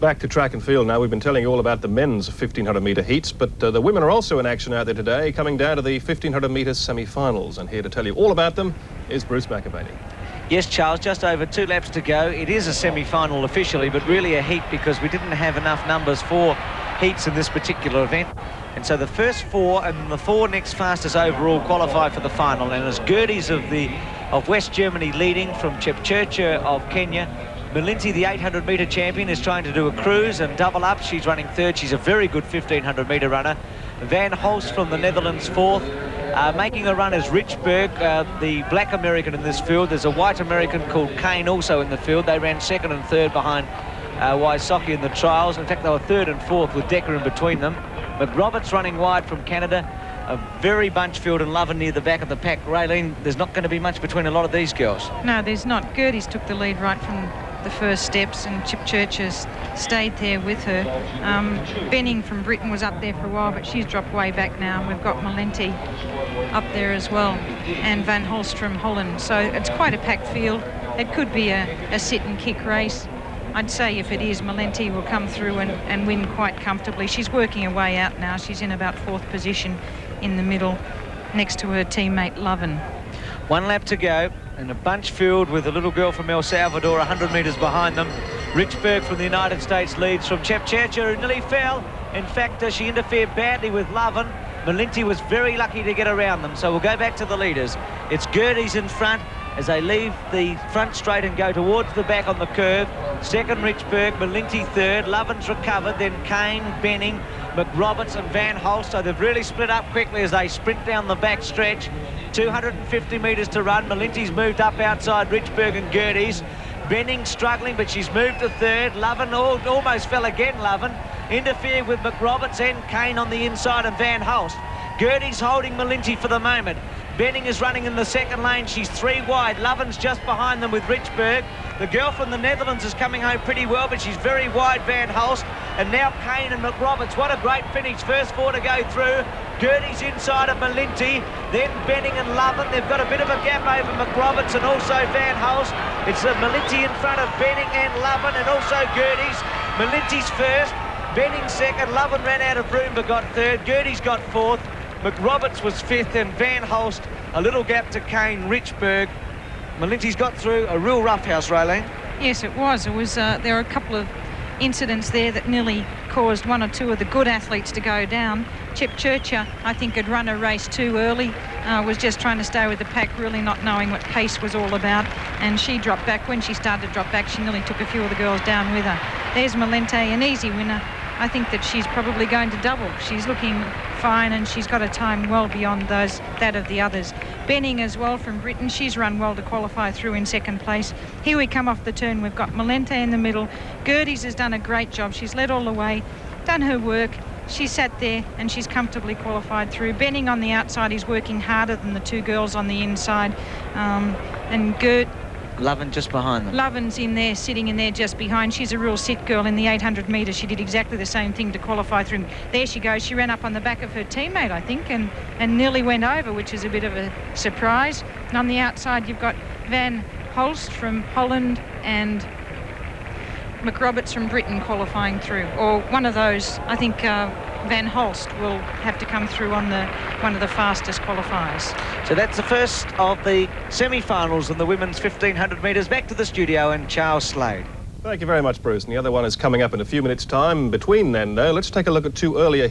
Back to track and field now. We've been telling you all about the men's 1500-metre heats, but the women are also in action out there today, coming down to the 1500-metre semi-finals. And here to tell you all about them is Bruce McRoberts. Yes, Charles, just over 2 laps to go. It is a semi-final officially, but really a heat because we didn't have enough numbers for heats in this particular event. And so the first 4 and the 4 next fastest overall qualify for the final. And as Gerdes of West Germany leading from Chepchirchir of Kenya, Melinte, the 800-metre champion, is trying to do a cruise and double up. She's running 3rd. She's a very good 1500-metre runner. Van Hulst from the Netherlands 4th. Making a run is Richburg, the black American in this field. There's a white American called Kane also in the field. They ran 2nd and 3rd behind Wysocki in the trials. In fact, they were 3rd and 4th with Decker in between them. McRoberts running wide from Canada. A very bunch field and Lovin near the back of the pack. Raylene, there's not going to be much between a lot of these girls. No, there's not. Gerdes took the lead right from the first steps and Chepchirchir stayed there with her. Benning from Britain was up there for a while, but she's dropped way back now. We've got Melinte up there as well and Van Hulst from Holland. So it's quite a packed field. It could be a sit and kick race. I'd say if it is, Melinte will come through and win quite comfortably. She's working her way out now. She's in about 4th position in the middle next to her teammate Lovin. 1 lap to go and a bunch field with a little girl from El Salvador 100 metres behind them. Richburg from the United States leads from Chepchirchir, who nearly fell. In fact, she interfered badly with Lovin. Melinte was very lucky to get around them, so we'll go back to the leaders. It's Gerdes in front as they leave the front straight and go towards the back on the curve. 2nd, Richburg, Melinte 3rd, Lovin's recovered, then Kane, Benning, McRoberts and Van Hulst. So they've really split up quickly as they sprint down the back stretch. 250 metres to run. Melinte's moved up outside Richburg and Gerdes. Benning struggling, but she's moved to 3rd. Lovin almost fell again, Lovin. Interfered with McRoberts and Kane on the inside and Van Hulst. Gerdes holding Melinte for the moment. Benning is running in the 2nd lane. She's 3 wide. Lovin's just behind them with Richburg. The girl from the Netherlands is coming home pretty well, but she's very wide, Van Hulst. And now Kane and McRoberts. What a great finish. First 4 to go through. Gerdes inside of Melinte. Then Benning and Lovin. They've got a bit of a gap over McRoberts and also Van Hulst. It's Melinte in front of Benning and Lovin and also Gerdes. Melinte's 1st. Benning 2nd. Lovin ran out of room but got 3rd. Gerdes got 4th. McRoberts was 5th and Van Hulst a little gap to Kane, Richburg. Melinte's got through a real roughhouse, Raylene. Yes, it was. There were a couple of incidents there that nearly caused 1 or 2 of the good athletes to go down. Chepchirchir, I think, had run a race too early, was just trying to stay with the pack, really not knowing what pace was all about, and she dropped back. When she started to drop back, she nearly took a few of the girls down with her. There's Melinte, an easy winner. I think that she's probably going to double. She's looking fine and she's got a time well beyond that of the others. Benning as well from Britain. She's run well to qualify through in 2nd place. Here we come off the turn. We've got Melinte in the middle. Gerdes has done a great job. She's led all the way, done her work. She sat there and she's comfortably qualified through. Benning on the outside is working harder than the 2 girls on the inside. And Lovin just behind them. Lovin's in there, sitting in there just behind. She's a real sit girl in the 800 metres. She did exactly the same thing to qualify through. There she goes. She ran up on the back of her teammate, I think, and nearly went over, which is a bit of a surprise. And on the outside, you've got Van Hulst from Holland and McRoberts from Britain qualifying through. Or one of those, I think Van Hulst will have to come through on one of the fastest qualifiers. So that's the first of the semi-finals in the women's 1500 metres. Back to the studio and Charles Slade. Thank you very much, Bruce. And the other one is coming up in a few minutes' time. Between then, though, let's take a look at 2 earlier